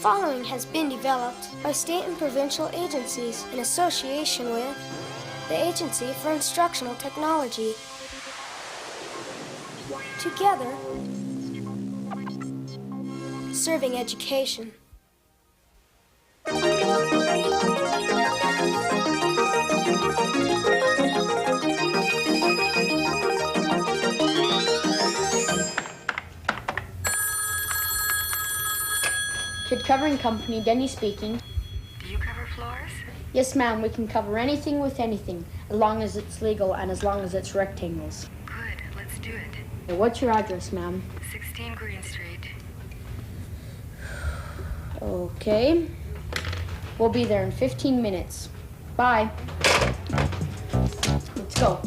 following has been developed by state and provincial agencies in association with the Agency for Instructional Technology. Together, serving education. Kid Covering Company, Denny speaking. Do you cover floors? Yes, ma'am, we can cover anything with anything, as long as it's legal and as long as it's rectangles. Good, let's do it. Okay, what's your address, ma'am? 16 Green Street. Okay. We'll be there in 15 minutes. Bye. Let's go.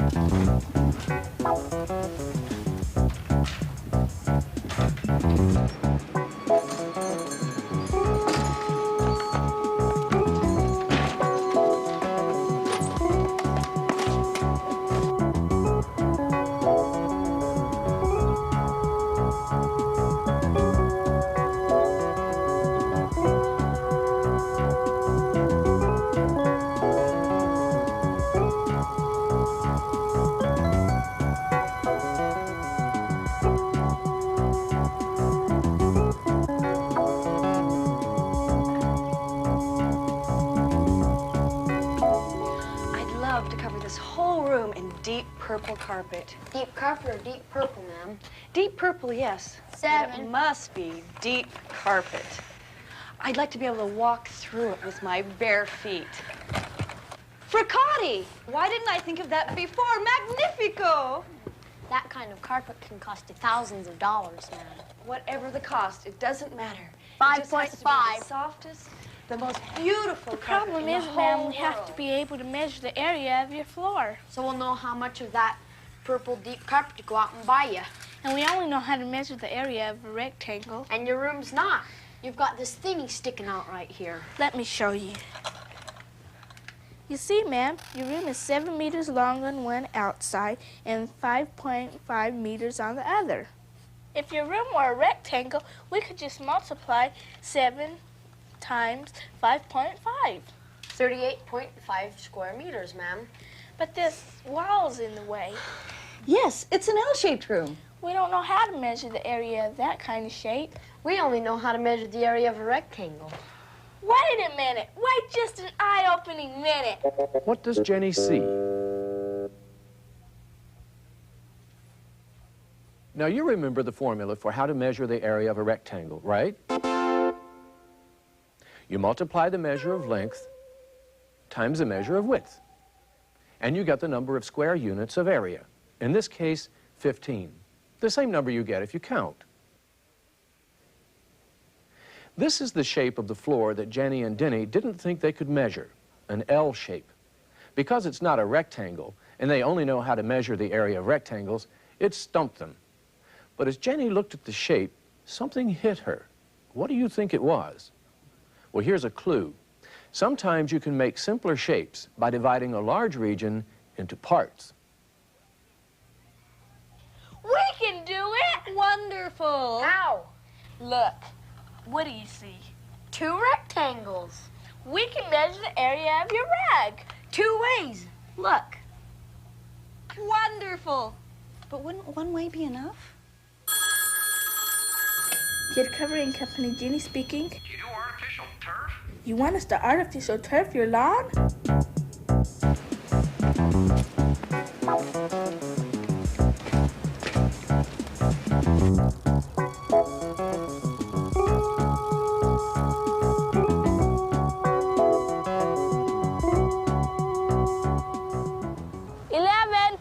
Deep purple carpet. Deep carpet or deep purple, ma'am? Deep purple, yes. 7. But it must be deep carpet. I'd like to be able to walk through it with my bare feet. Fricati! Why didn't I think of that before? Magnifico! That kind of carpet can cost you thousands of dollars, ma'am. Whatever the cost, it doesn't matter. 5.5. The softest, the most beautiful The problem is, ma'am, we have to be able to measure the area of your floor. So we'll know how much of that purple deep carpet to go out and buy you. And we only know how to measure the area of a rectangle. And your room's not. You've got this thingy sticking out right here. Let me show you. You see, ma'am, your room is 7 meters long on one outside and 5.5 meters on the other. If your room were a rectangle, we could just multiply 7 times 5.5. 38.5 square meters, ma'am. But this wall's in the way. Yes, it's an L-shaped room. We don't know how to measure the area of that kind of shape. We only know how to measure the area of a rectangle. Wait a minute. Wait just an eye-opening minute. What does Jenny see? Now, you remember the formula for how to measure the area of a rectangle, right? You multiply the measure of length times the measure of width, and you get the number of square units of area. In this case, 15. The same number you get if you count. This is the shape of the floor that Jenny and Denny didn't think they could measure, an L shape. Because it's not a rectangle, and they only know how to measure the area of rectangles, it stumped them. But as Jenny looked at the shape, something hit her. What do you think it was? Well, here's a clue. Sometimes you can make simpler shapes by dividing a large region into parts. We can do it! Wonderful. How? Look, what do you see? 2 rectangles. We can measure the area of your rag. 2 ways. Look. Wonderful. But wouldn't one way be enough? Kid Covering Company, Jenny speaking. Do you do artificial turf? You want us to artificial turf your lawn?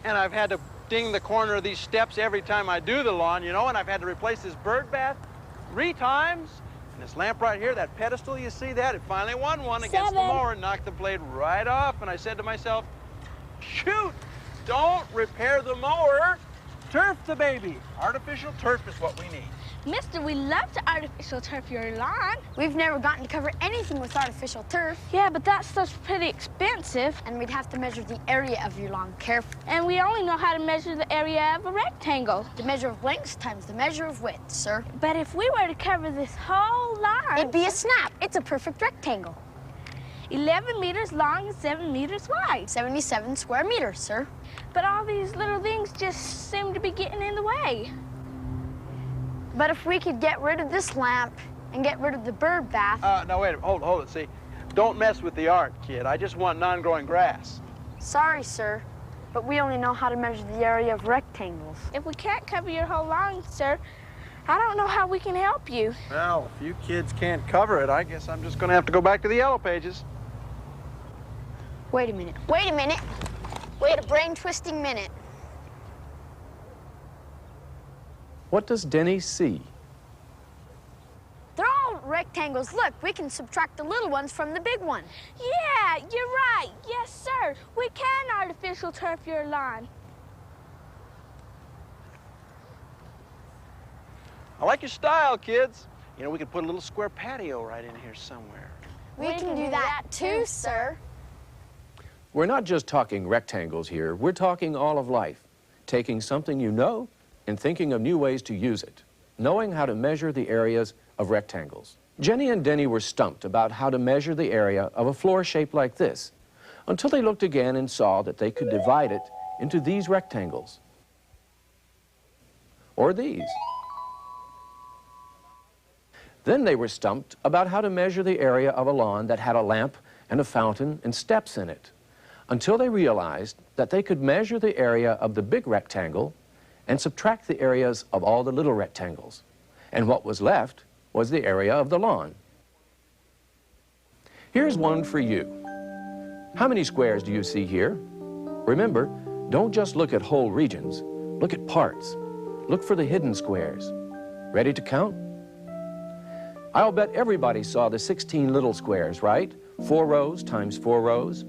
And I've had to ding the corner of these steps every time I do the lawn, you know, and I've had to replace this bird bath 3 times. And this lamp right here, that pedestal, you see that? It finally won one against the mower and knocked the blade right off. And I said to myself, shoot, don't repair the mower, turf the baby. Artificial turf is what we need. Mister, we love to artificial turf your lawn. We've never gotten to cover anything with artificial turf. Yeah, but that stuff's pretty expensive. And we'd have to measure the area of your lawn carefully. And we only know how to measure the area of a rectangle. The measure of length times the measure of width, sir. But if we were to cover this whole lawn... It'd be a snap. It's a perfect rectangle. 11 meters long and 7 meters wide. 77 square meters, sir. But all these little things just seem to be getting in the way. But if we could get rid of this lamp and get rid of the bird bath... No, wait a minute. Hold it, see. Don't mess with the art, kid. I just want non-growing grass. Sorry, sir, but we only know how to measure the area of rectangles. If we can't cover your whole lawn, sir, I don't know how we can help you. Well, if you kids can't cover it, I guess I'm just going to have to go back to the yellow pages. Wait a minute. Wait a minute. Wait a brain-twisting minute. What does Denny see? They're all rectangles. Look, we can subtract the little ones from the big one. Yeah, you're right. Yes, sir. We can artificial turf your lawn. I like your style, kids. You know, we could put a little square patio right in here somewhere. We can do that too, sir. We're not just talking rectangles here. We're talking all of life. Taking something you know and thinking of new ways to use it. Knowing how to measure the areas of rectangles. Jenny and Denny were stumped about how to measure the area of a floor shaped like this, until they looked again and saw that they could divide it into these rectangles. Or these. Then they were stumped about how to measure the area of a lawn that had a lamp and a fountain and steps in it, until they realized that they could measure the area of the big rectangle and subtract the areas of all the little rectangles. And what was left was the area of the lawn. Here's one for you. How many squares do you see here? Remember, don't just look at whole regions. Look at parts. Look for the hidden squares. Ready to count? I'll bet everybody saw the 16 little squares, right? 4 rows times 4 rows.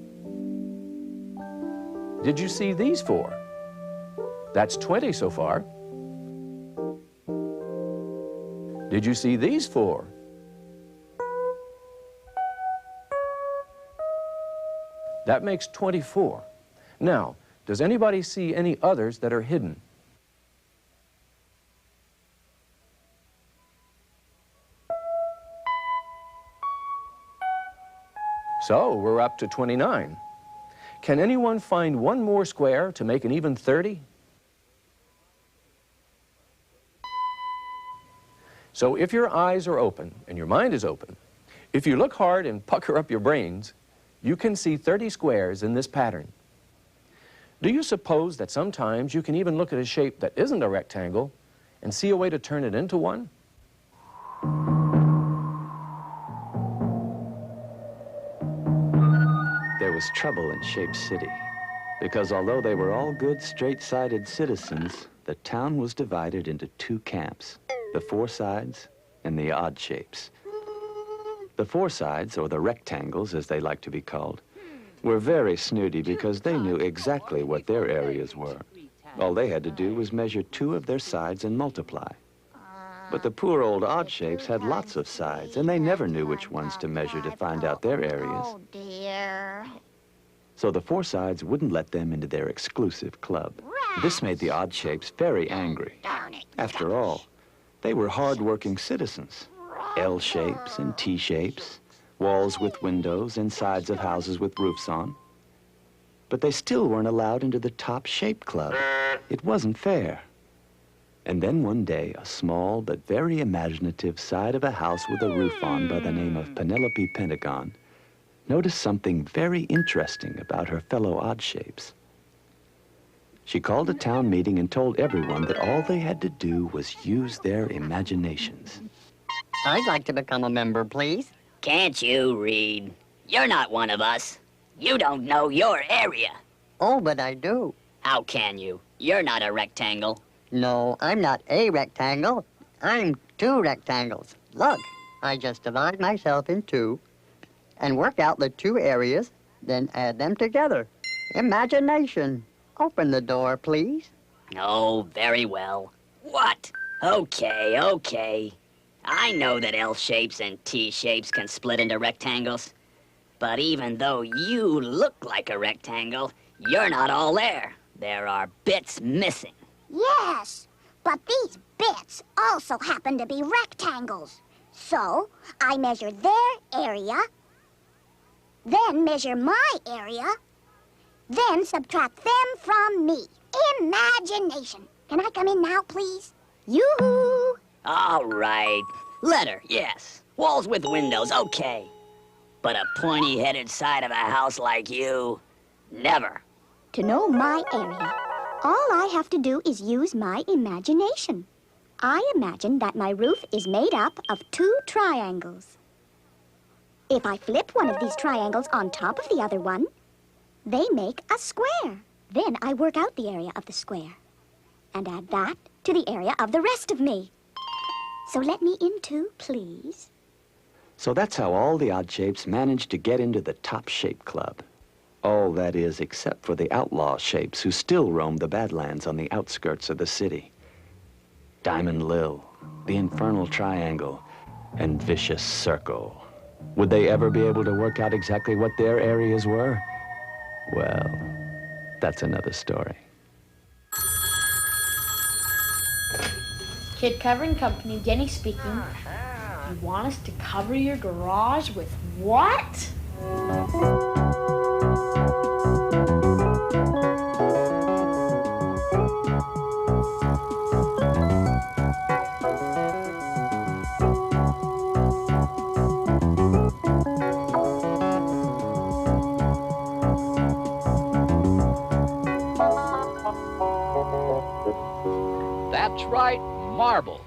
Did you see these 4? That's 20 so far. Did you see these 4? That makes 24. Now, does anybody see any others that are hidden? So, we're up to 29. Can anyone find one more square to make an even 30? So if your eyes are open and your mind is open, if you look hard and pucker up your brains, you can see 30 squares in this pattern. Do you suppose that sometimes you can even look at a shape that isn't a rectangle and see a way to turn it into one? There was trouble in Shape City, because although they were all good, straight-sided citizens, the town was divided into 2 camps, the four sides and the odd shapes. The four sides, or the rectangles as they like to be called, were very snooty because they knew exactly what their areas were. All they had to do was measure 2 of their sides and multiply. But the poor old odd shapes had lots of sides, and they never knew which ones to measure to find out their areas. Oh, dear. So the four sides wouldn't let them into their exclusive club. This made the odd shapes very angry. Darn it. After all, they were hard-working citizens. L shapes and T shapes, walls with windows and sides of houses with roofs on. But they still weren't allowed into the top shape club. It wasn't fair. And then one day, a small but very imaginative side of a house with a roof on by the name of Penelope Pentagon noticed something very interesting about her fellow odd shapes. She called a town meeting and told everyone that all they had to do was use their imaginations. I'd like to become a member, please. Can't you read? You're not one of us. You don't know your area. Oh, but I do. How can you? You're not a rectangle. No, I'm not a rectangle. I'm 2 rectangles. Look, I just divide myself in 2 and work out the 2 areas, then add them together. Imagination. Open the door, please. Oh, very well. What? Okay, okay. I know that L shapes and T shapes can split into rectangles. But even though you look like a rectangle, you're not all there. There are bits missing. Yes, but these bits also happen to be rectangles. So I measure their area, then measure my area, then subtract them from me. Imagination. Can I come in now, please? Yoo-hoo! All right. Letter, yes. Walls with windows, okay. But a pointy-headed side of a house like you, never. To know my area, all I have to do is use my imagination. I imagine that my roof is made up of 2 triangles. If I flip one of these triangles on top of the other one, they make a square. Then I work out the area of the square and add that to the area of the rest of me. So let me in too, please. So that's how all the odd shapes managed to get into the top shape club. All that is, except for the outlaw shapes who still roam the Badlands on the outskirts of the city. Diamond Lil, the Infernal Triangle, and Vicious Circle. Would they ever be able to work out exactly what their areas were? Well, that's another story. Kid Covering Company, Denny speaking. You want us to cover your garage with what? That's right, marble.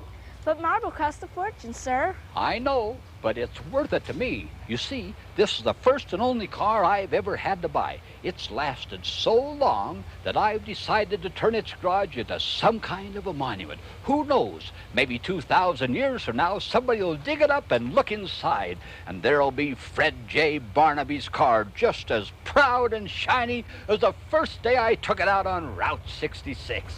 But marble costs a fortune, sir. I know, but it's worth it to me. You see, this is the first and only car I've ever had to buy. It's lasted so long that I've decided to turn its garage into some kind of a monument. Who knows? Maybe 2,000 years from now, somebody will dig it up and look inside, and there'll be Fred J. Barnaby's car just as proud and shiny as the first day I took it out on Route 66.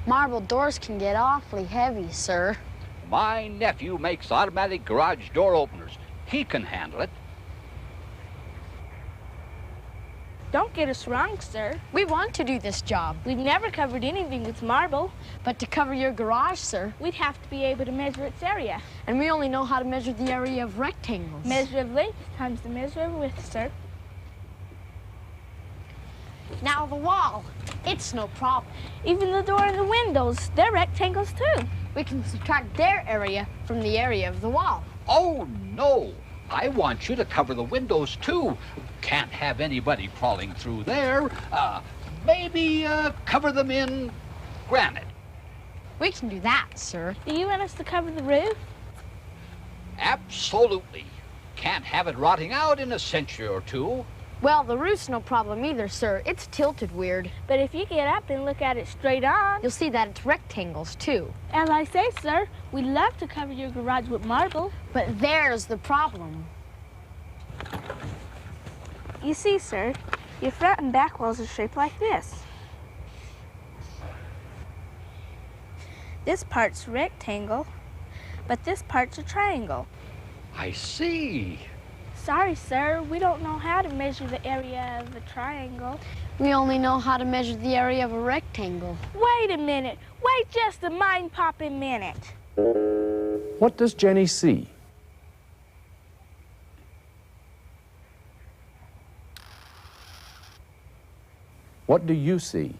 Marble doors can get awfully heavy, sir. My nephew makes automatic garage door openers. He can handle it. Don't get us wrong, sir. We want to do this job, We've never covered anything with marble. but to cover your garage, sir, We'd have to be able to measure its area. and we only know how to measure the area of rectangles. Measure of length times the measure of width, sir. Now the wall, it's no problem. Even the door and the windows, they're rectangles too. We can subtract their area from the area of the wall. Oh, no. I want you to cover the windows, too. Can't have anybody crawling through there. Maybe cover them in granite. We can do that, sir. Do you want us to cover the roof? Absolutely. Can't have it rotting out in a century or two. Well, the roof's no problem either, sir. It's tilted weird. But if you get up and look at it straight on, You'll see that it's rectangles, too. as I say, sir, we'd love to cover your garage with marble. But there's the problem. You see, sir, your front and back walls are shaped like this. This part's rectangle, but this part's a triangle. I see. Sorry, sir, we don't know how to measure the area of a triangle. We only know how to measure the area of a rectangle. Wait a minute. Wait just a mind-popping minute. What does Jenny see? What do you see?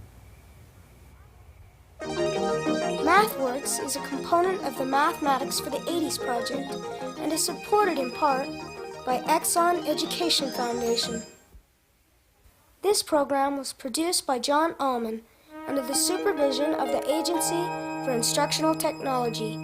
MathWorks is a component of the Mathematics for the 80s project and is supported in part by Exxon Education Foundation. This program was produced by John Allman under the supervision of the Agency for Instructional Technology.